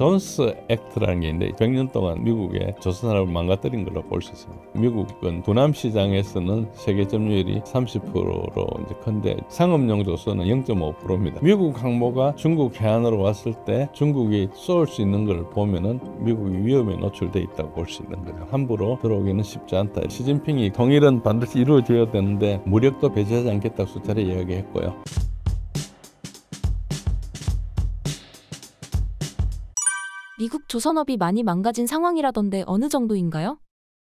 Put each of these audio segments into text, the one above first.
존스 액트라는 게 있는데 100년 동안 미국의 조선산업을 망가뜨린 걸로 볼 수 있습니다. 미국은 군함 시장에서는 세계 점유율이 30%로 이제 큰데 상업용 조선은 0.5%입니다. 미국 항모가 중국 해안으로 왔을 때 중국이 쏠 수 있는 걸 보면은 미국이 위험에 노출돼 있다고 볼 수 있는 거죠. 함부로 들어오기는 쉽지 않다. 시진핑이 통일은 반드시 이루어져야 되는데 무력도 배제하지 않겠다고 수차례 이야기했고요. 미국 조선업이 많이 망가진 상황이라던데 어느 정도인가요?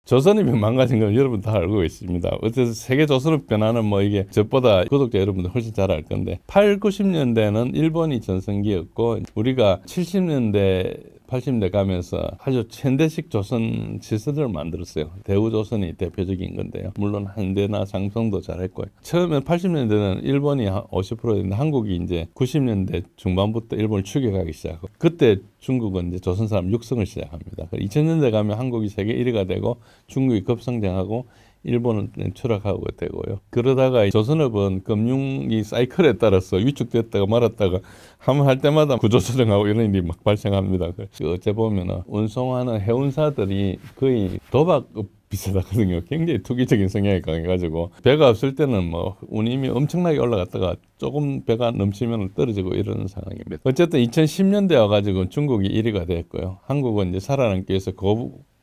조선업이 망가진 건 여러분 다 알고 있습니다. 어쨌든 세계 조선업 변화는 뭐 이게 저보다 구독자 여러분들 훨씬 잘 알 건데 8, 90년대는 일본이 전성기였고 우리가 70년대 80년대 가면서 아주 현대식 조선 시설을 만들었어요. 대우조선이 대표적인 건데요. 물론 한대나 삼성도 잘했고요. 처음에 80년대는 일본이 50%였는데 한국이 이제 90년대 중반부터 일본을 추격하기 시작하고 그때 중국은 이제 조선 사람 육성을 시작합니다. 2000년대 가면 한국이 세계 1위가 되고 중국이 급성장하고 일본은 추락하고 되고요. 그러다가 조선업은 금융이 사이클에 따라서 위축됐다가 말았다가 한번 할 때마다 구조조정하고 이런 일이 막 발생합니다. 어째 보면 운송하는 해운사들이 거의 도박업 비슷하거든요. 굉장히 투기적인 성향이 강해가지고 배가 없을 때는 뭐 운임이 엄청나게 올라갔다가 조금 배가 넘치면 떨어지고 이러는 상황입니다. 어쨌든 2010년대 와가지고 중국이 1위가 됐고요. 한국은 이제 살아남기 위해서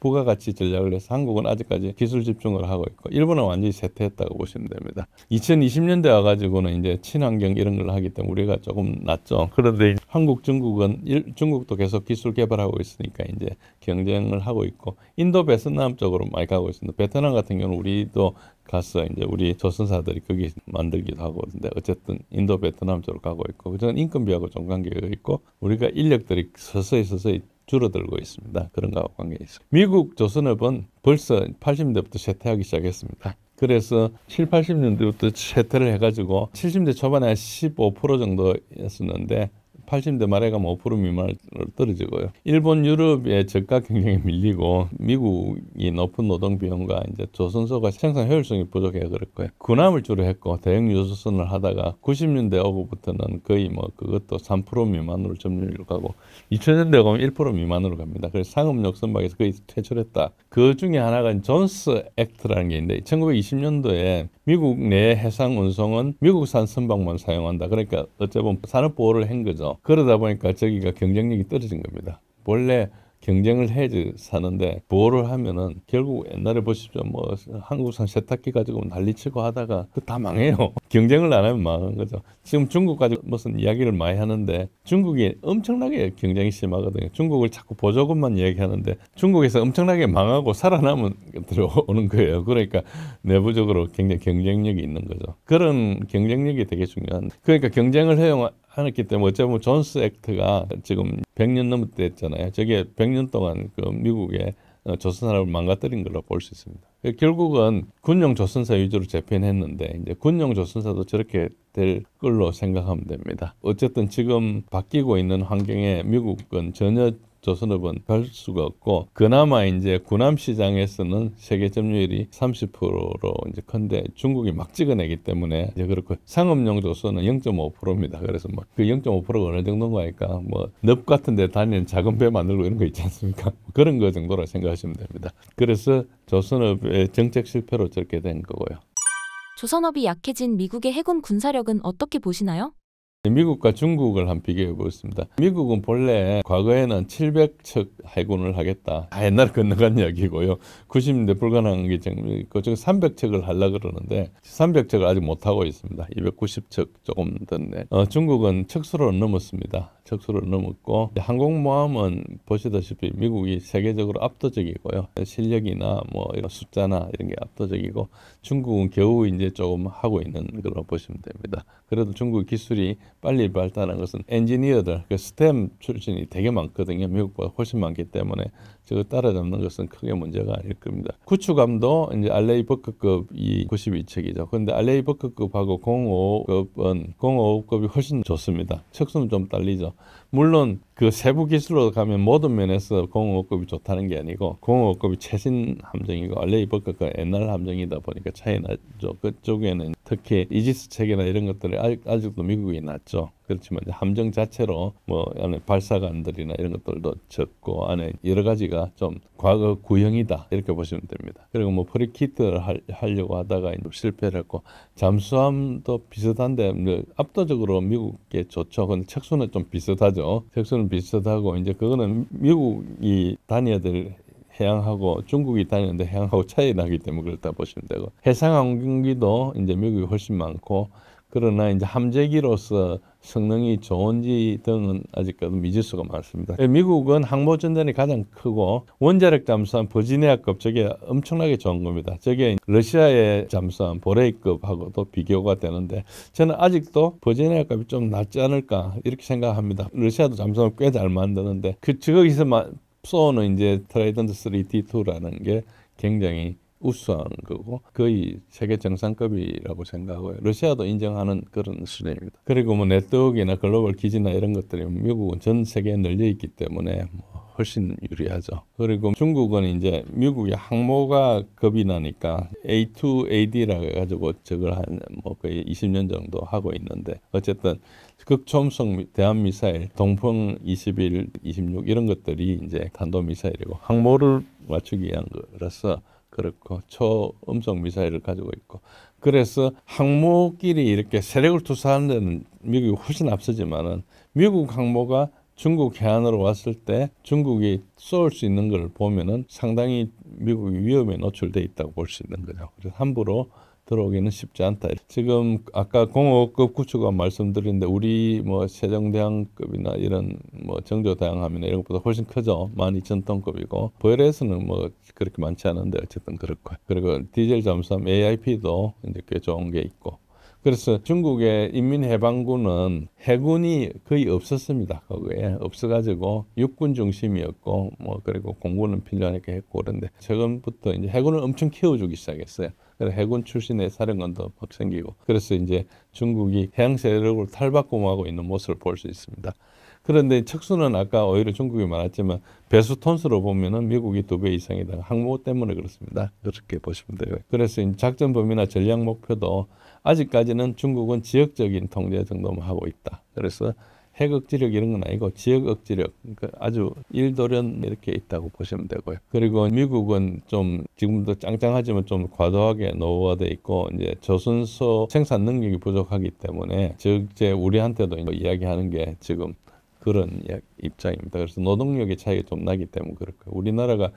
부가가치 전략을 해서 한국은 아직까지 기술 집중을 하고 있고 일본은 완전히 쇠퇴했다고 보시면 됩니다. 2020년대 와가지고는 이제 친환경 이런 걸 하기 때문에 우리가 조금 낫죠. 그런데 한국, 중국은 중국도 계속 기술 개발하고 있으니까 이제 경쟁을 하고 있고 인도, 베트남 쪽으로 많이 가고 있습니다. 베트남 같은 경우는 우리도 가서 이제 우리 조선사들이 거기 만들기도 하고 그런데 어쨌든 인도, 베트남 쪽으로 가고 있고 그저는 인건비하고 좀 관계가 있고 우리가 인력들이 서서히 줄어들고 있습니다. 그런 거하고 관계가 있습니다. 미국 조선업은 벌써 80년대부터 쇠퇴하기 시작했습니다. 그래서 7, 80년대부터 쇠퇴를 해가지고 70년대 초반에 한 15% 정도였었는데 80년대 말에 가면 5% 미만으로 떨어지고요. 일본, 유럽의 저가 경쟁에 밀리고 미국이 높은 노동 비용과 이제 조선소가 생산 효율성이 부족해서 그랬고요. 군함을 주로 했고 대형 유조선을 하다가 90년대 오고부터는 거의 뭐 그것도 3% 미만으로 점유율로 가고 2000년대 가면 1% 미만으로 갑니다. 그래서 상업용 선박에서 거의 퇴출했다. 그 중에 하나가 존스 액트라는 게 있는데 1920년도에 미국 내 해상 운송은 미국산 선박만 사용한다. 그러니까 어째 보면 산업 보호를 한 거죠. 그러다 보니까 저기가 경쟁력이 떨어진 겁니다. 원래 경쟁을 해야지 사는데 보호를 하면은 결국 옛날에 보십시오. 뭐 한국산 세탁기 가지고 난리치고 하다가 그 다 망해요. 경쟁을 안 하면 망한 거죠. 지금 중국 가지고 무슨 이야기를 많이 하는데 중국이 엄청나게 경쟁이 심하거든요. 중국을 자꾸 보조금만 이야기하는데 중국에서 엄청나게 망하고 살아남은 들어오는 거예요. 그러니까 내부적으로 굉장히 경쟁력이 있는 거죠. 그런 경쟁력이 되게 중요한. 그러니까 경쟁을 해왔기 때문에 어쩌면 존스 액트가 지금 100년 넘었댔잖아요. 저게 100년 동안 그 미국의 조선산업을 망가뜨린 걸로 볼 수 있습니다. 결국은 군용 조선사 위주로 재편했는데 이제 군용 조선사도 저렇게 될 걸로 생각하면 됩니다. 어쨌든 지금 바뀌고 있는 환경에 미국은 전혀 조선업은 갈 수가 없고 그나마 이제 군함 시장에서는 세계 점유율이 30%로 이제 큰데 중국이 막 찍어내기 때문에 이제 그렇고 상업용 조선은 0.5%입니다. 그래서 뭐 그 0.5%가 어느 정도인가 하니까 뭐 늪 같은 데 다니는 작은 배 만들고 이런 거 있지 않습니까? 그런 거 정도로 생각하시면 됩니다. 그래서 조선업의 정책 실패로 저렇게 된 거고요. 조선업이 약해진 미국의 해군 군사력은 어떻게 보시나요? 미국과 중국을 한번 비교해 보겠습니다. 미국은 본래 과거에는 700척 해군을 하겠다. 옛날에 건너간 이야기고요. 90년대 불가능한 게 있고 300척을 하려고 그러는데 300척을 아직 못하고 있습니다. 290척 조금 됐네. 중국은 척수를 넘었습니다. 척수를 넘었고 항공모함은 보시다시피 미국이 세계적으로 압도적이고요. 실력이나 뭐 이런 숫자나 이런 게 압도적이고 중국은 겨우 이제 조금 하고 있는 걸로 보시면 됩니다. 그래도 중국 기술이 빨리 발달한 것은 엔지니어들, 그 스템 출신이 되게 많거든요. 미국보다 훨씬 많기 때문에 저거 따라잡는 것은 크게 문제가 아닐 겁니다. 구축함도 이제 알레이 버크급이 92척이죠. 그런데 알레이 버크급하고 055급은 055급이 훨씬 좋습니다. 척수는 좀 딸리죠. 물론 그 세부 기술로 가면 모든 면에서 공허급이 좋다는 게 아니고 공허급이 최신 함정이고 알레이버크가 옛날 함정이다 보니까 차이 나죠. 그쪽에는 특히 이지스 체계나 이런 것들이 아직도 미국이 낫죠. 그렇지만 이제 함정 자체로 뭐 안에 발사관들이나 이런 것들도 적고 안에 여러 가지가 좀 과거 구형이다 이렇게 보시면 됩니다. 그리고 뭐 프리키트를 하려고 하다가 실패를 했고 잠수함도 비슷한데 뭐 압도적으로 미국에 좋죠. 근데 척수는 좀 비슷하죠. 척수는 비슷하고 이제 그거는 미국이 다녀야 될 해양하고 중국이 다니는데 해양하고 차이 나기 때문에 그렇다 보시면 되고 해상 항공기도 이제 미국이 훨씬 많고 그러나 이제 함재기로서 성능이 좋은지 등은 아직까지 미지수가 많습니다. 미국은 항모 전단이 가장 크고 원자력 잠수함 버지니아급 저게 엄청나게 좋은 겁니다. 저게 러시아의 잠수함 보레이급하고도 비교가 되는데 저는 아직도 버지니아급이 좀 낫지 않을까 이렇게 생각합니다. 러시아도 잠수함 꽤 잘 만드는데 저기서 쏘는 이제 트라이던트 3D2라는 게 굉장히 우수한 거고 거의 세계 정상급이라고 생각하고요. 러시아도 인정하는 그런 수준입니다. 그리고 뭐 네트워크나 글로벌 기지나 이런 것들이 미국은 전 세계에 널려 있기 때문에 훨씬 유리하죠. 그리고 중국은 이제 미국이 항모가 겁이 나니까 A2AD라 해가지고 저걸 한 뭐 거의 20년 정도 하고 있는데 어쨌든 극초음속 대한미사일 동풍 21, 26 이런 것들이 이제 탄도미사일이고 항모를 맞추기 위한 거라서 그렇고 초음속 미사일을 가지고 있고 그래서 항모끼리 이렇게 세력을 투사하는 데는 미국이 훨씬 앞서지만은 미국 항모가 중국 해안으로 왔을 때 중국이 쏠 수 있는 걸 보면은 상당히 미국이 위험에 노출돼 있다고 볼 수 있는 거죠. 그래서 함부로 들어오기는 쉽지 않다. 지금 아까 공허급 구축함 말씀드렸는데 우리 뭐 세종대왕급이나 이런 뭐 정조대왕함이나 이런 것보다 훨씬 크죠. 12,000톤급이고 보일에서는 뭐 그렇게 많지 않은데 어쨌든 그렇고 그리고 디젤 잠수함 AIP도 이제 꽤 좋은 게 있고 그래서 중국의 인민해방군은 해군이 거의 없었습니다. 거기에 없어가지고 육군 중심이었고 뭐 그리고 공군은 필요하니까 했고 그런데 최근부터 이제 해군을 엄청 키워주기 시작했어요. 그래서 해군 출신의 사령관도 막 생기고 그래서 이제 중국이 해양 세력을 탈바꿈하고 있는 모습을 볼 수 있습니다. 그런데 척수는 아까 오히려 중국이 많았지만 배수 톤수로 보면은 미국이 2배 이상이다. 항모 때문에 그렇습니다. 그렇게 보시면 돼요. 그래서 작전 범위나 전략 목표도 아직까지는 중국은 지역적인 통제 정도만 하고 있다. 그래서 핵 억지력 이런 건 아니고 지역 억지력 그러니까 아주 일도련 이렇게 있다고 보시면 되고요. 그리고 미국은 좀 지금도 짱짱하지만 좀 과도하게 노후화돼 있고 이제 조선소 생산 능력이 부족하기 때문에 적재 우리한테도 이야기하는 게 지금 그런 입장입니다. 그래서 노동력의 차이가 좀 나기 때문에 그렇고 우리나라가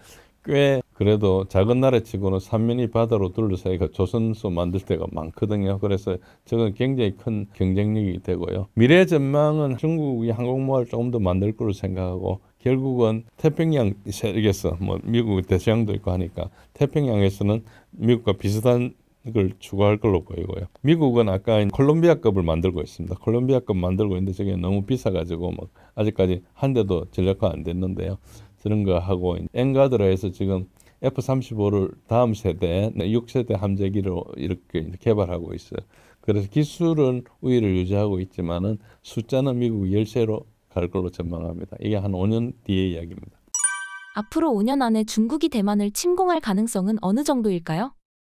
꽤 그래도 작은 나라치고는 삼면이 바다로 둘러싸이가 조선소 만들 때가 많거든요. 그래서 저건 굉장히 큰 경쟁력이 되고요. 미래 전망은 중국이 항공모를 조금 더 만들 거로 생각하고 결국은 태평양 세력에서 뭐 미국 대서양도 있고 하니까 태평양에서는 미국과 비슷한 걸 추구할 걸로 보이고요. 미국은 아까 콜롬비아급을 만들고 있습니다. 콜롬비아급 만들고 있는데 저게 너무 비싸가지고 뭐 아직까지 한 대도 전력화 안 됐는데요. 그런 거 하고 엔가드라에서 지금 F-35를 다음 세대 6세대 함재기로 이렇게 개발하고 있어요. 그래서 기술은 우위를 유지하고 있지만은 숫자는 미국 열세로 갈 걸로 전망합니다. 이게 한 5년 뒤의 이야기입니다. 앞으로 5년 안에 중국이 대만을 침공할 가능성은 어느 정도일까요?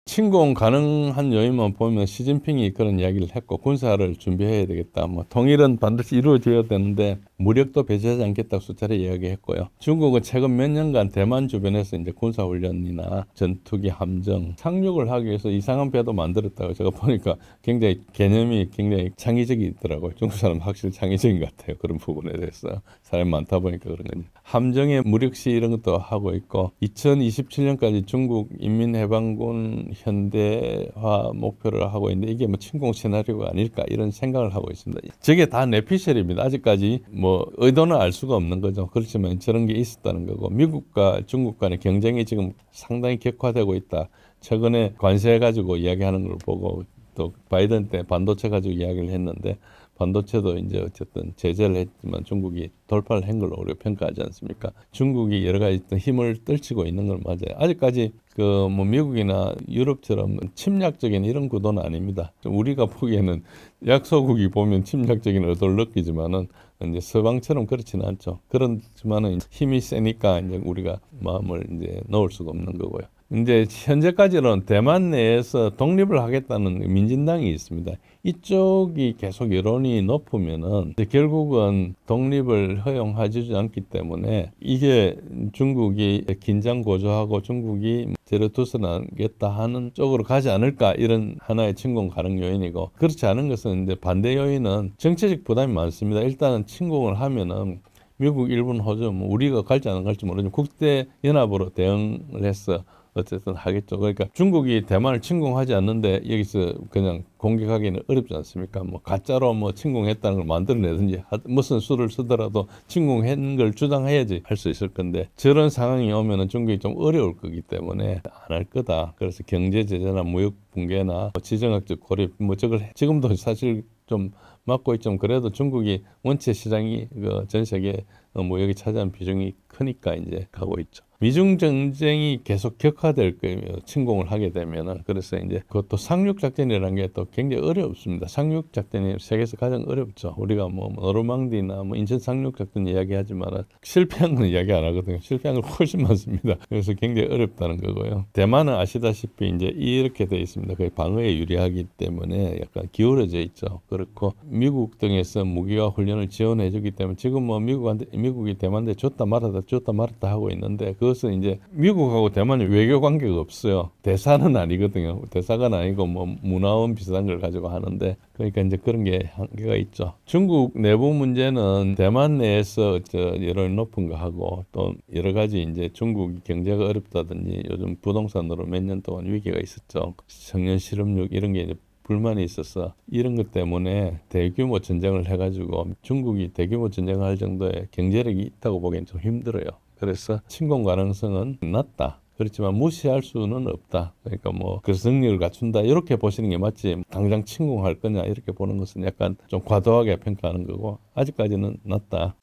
침공 가능한 요인만 보면 시진핑이 그런 이야기를 했고 군사를 준비해야 되겠다. 뭐 통일은 반드시 이루어져야 되는데 무력도 배제하지 않겠다고 수차례 이야기했고요. 중국은 최근 몇 년간 대만 주변에서 이제 군사훈련이나 전투기 함정 상륙을 하기 위해서 이상한 배도 만들었다고 제가 보니까 굉장히 개념이 굉장히 창의적이더라고요. 중국 사람 확실히 창의적인 것 같아요. 그런 부분에 대해서 사람이 많다 보니까 그런 건지. 함정의 무력시 이런 것도 하고 있고 2027년까지 중국 인민해방군 현대화 목표를 하고 있는데 이게 뭐 침공 시나리오가 아닐까 이런 생각을 하고 있습니다. 저게 다 내피셜입니다. 아직까지 뭐 의도는 알 수가 없는 거죠. 그렇지만 저런 게 있었다는 거고 미국과 중국 간의 경쟁이 지금 상당히 격화되고 있다. 최근에 관세 가지고 이야기하는 걸 보고 또 바이든 때 반도체 가지고 이야기를 했는데 반도체도 이제 어쨌든 제재를 했지만 중국이 돌파를 한 걸로 우리가 평가하지 않습니까? 중국이 여러 가지 힘을 떨치고 있는 건 맞아요. 아직까지 그 뭐 미국이나 유럽처럼 침략적인 이런 구도는 아닙니다. 우리가 보기에는 약소국이 보면 침략적인 의도를 느끼지만은 이제 서방처럼 그렇지는 않죠. 그렇지만은 힘이 세니까 이제 우리가 마음을 이제 놓을 수가 없는 거고요. 이제 현재까지는 대만 내에서 독립을 하겠다는 민진당이 있습니다. 이쪽이 계속 여론이 높으면은 결국은 독립을 허용하지 않기 때문에 이게 중국이 긴장 고조하고 중국이 제로투스나겠다 하는 쪽으로 가지 않을까, 이런 하나의 침공 가능 요인이고, 그렇지 않은 것은 이제 반대 요인은 정치적 부담이 많습니다. 일단은 침공을 하면은 미국, 일본, 호주, 뭐 우리가 갈지 안 갈지 모르지만 국제 연합으로 대응을 해서 어쨌든 하겠죠. 그러니까 중국이 대만을 침공하지 않는데 여기서 그냥 공격하기는 어렵지 않습니까? 뭐 가짜로 뭐 침공했다는 걸 만들어내든지 무슨 수를 쓰더라도 침공한 걸 주장해야지 할 수 있을 건데, 저런 상황이 오면은 중국이 좀 어려울 거기 때문에 안 할 거다. 그래서 경제 제재나 무역 붕괴나 뭐 지정학적 고립 뭐 저걸 지금도 사실 좀 막고 있지만, 그래도 중국이 원체 시장이 그 전 세계 무역이 차지하는 비중이 크니까 이제 가고 있죠. 미중 전쟁이 계속 격화될 거예요. 침공을 하게 되면은. 그래서 이제 그것도 상륙 작전이라는 게 또 굉장히 어렵습니다. 상륙 작전이 세계에서 가장 어렵죠. 우리가 뭐 노르망디나 뭐 인천 상륙 작전 이야기하지만 실패한 건 이야기 안 하거든요. 실패한 건 훨씬 많습니다. 그래서 굉장히 어렵다는 거고요. 대만은 아시다시피 이제 이렇게 돼 있습니다. 거의 방어에 유리하기 때문에 약간 기울어져 있죠. 그렇고 미국 등에서 무기와 훈련을 지원해주기 때문에 지금 뭐 미국이 대만에 줬다 말았다 하고 있는데, 그것은 이제 미국하고 대만이 외교 관계가 없어요. 대사는 아니거든요. 대사관 아니고 뭐 문화원 비슷한 걸 가지고 하는데, 그러니까 이제 그런 게 한계가 있죠. 중국 내부 문제는 대만 내에서 여론이 높은 거 하고, 또 여러 가지 이제 중국이 경제가 어렵다든지 요즘 부동산으로 몇 년 동안 위기가 있었죠. 청년 실업률 이런 게 이제 불만이 있어서 이런 것 때문에 대규모 전쟁을 해가지고 중국이 대규모 전쟁을 할 정도의 경제력이 있다고 보기엔 좀 힘들어요. 그래서 침공 가능성은 낮다. 그렇지만 무시할 수는 없다. 그러니까 뭐 그래서 능력을 갖춘다 이렇게 보시는 게 맞지, 당장 침공할 거냐 이렇게 보는 것은 약간 좀 과도하게 평가하는 거고, 아직까지는 낮다.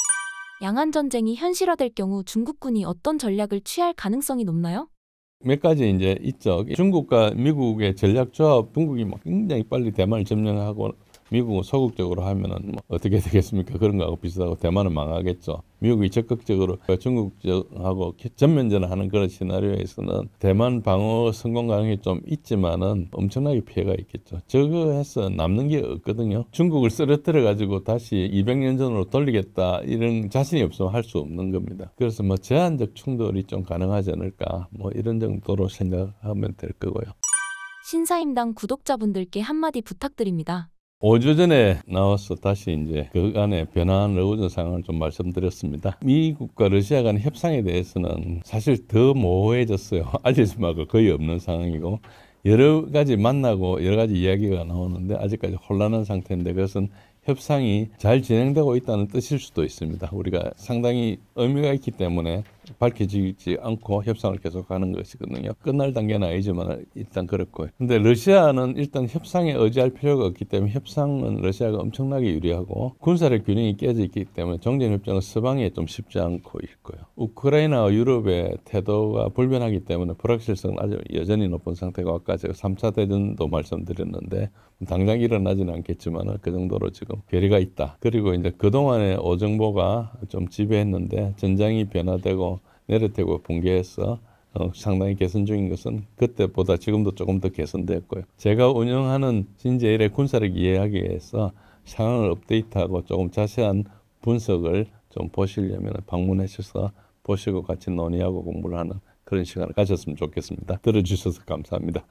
양안 전쟁이 현실화될 경우 중국군이 어떤 전략을 취할 가능성이 높나요? 몇 가지 이제 있죠. 중국과 미국의 전략 조합, 중국이 막 굉장히 빨리 대만을 점령하고 미국은 소극적으로 하면은 뭐 어떻게 되겠습니까? 그런 거하고 비슷하고 대만은 망하겠죠. 미국이 적극적으로 중국하고 전면전을 하는 그런 시나리오에서는 대만 방어 성공 가능성이 좀 있지만은 엄청나게 피해가 있겠죠. 저거 해서 남는 게 없거든요. 중국을 쓰러뜨려 가지고 다시 200년 전으로 돌리겠다 이런 자신이 없으면 할 수 없는 겁니다. 그래서 뭐 제한적 충돌이 좀 가능하지 않을까, 뭐 이런 정도로 생각하면 될 거고요. 신사임당 구독자분들께 한마디 부탁드립니다. 5주 전에 나와서 다시 이제 그간의 변화한 러우전 상황을 좀 말씀드렸습니다. 미국과 러시아 간 협상에 대해서는 사실 더 모호해졌어요. 알려진 바가 거의 없는 상황이고, 여러 가지 만나고 여러 가지 이야기가 나오는데 아직까지 혼란한 상태인데, 그것은 협상이 잘 진행되고 있다는 뜻일 수도 있습니다. 우리가 상당히 의미가 있기 때문에 밝혀지지 않고 협상을 계속하는 것이거든요. 끝날 단계는 아니지만 일단 그렇고요. 근데 러시아는 일단 협상에 의지할 필요가 없기 때문에 협상은 러시아가 엄청나게 유리하고, 군사력 균형이 깨져 있기 때문에 정전협정은 서방에 좀 쉽지 않고 있고요. 우크라이나와 유럽의 태도가 불변하기 때문에 불확실성은 아주 여전히 높은 상태고, 아까 제가 3차 대전도 말씀드렸는데 당장 일어나지는 않겠지만 그 정도로 지금 괴리가 있다. 그리고 이제 그동안의 오정보가 좀 지배했는데 전장이 변화되고 내려되고 붕괴해서 상당히 개선 중인 것은 그때보다 지금도 조금 더 개선됐고요. 제가 운영하는 신제일의 군사력 이해하기 위해서 상황을 업데이트하고 조금 자세한 분석을 좀 보시려면 방문하셔서 보시고 같이 논의하고 공부를 하는 그런 시간을 가졌으면 좋겠습니다. 들어주셔서 감사합니다.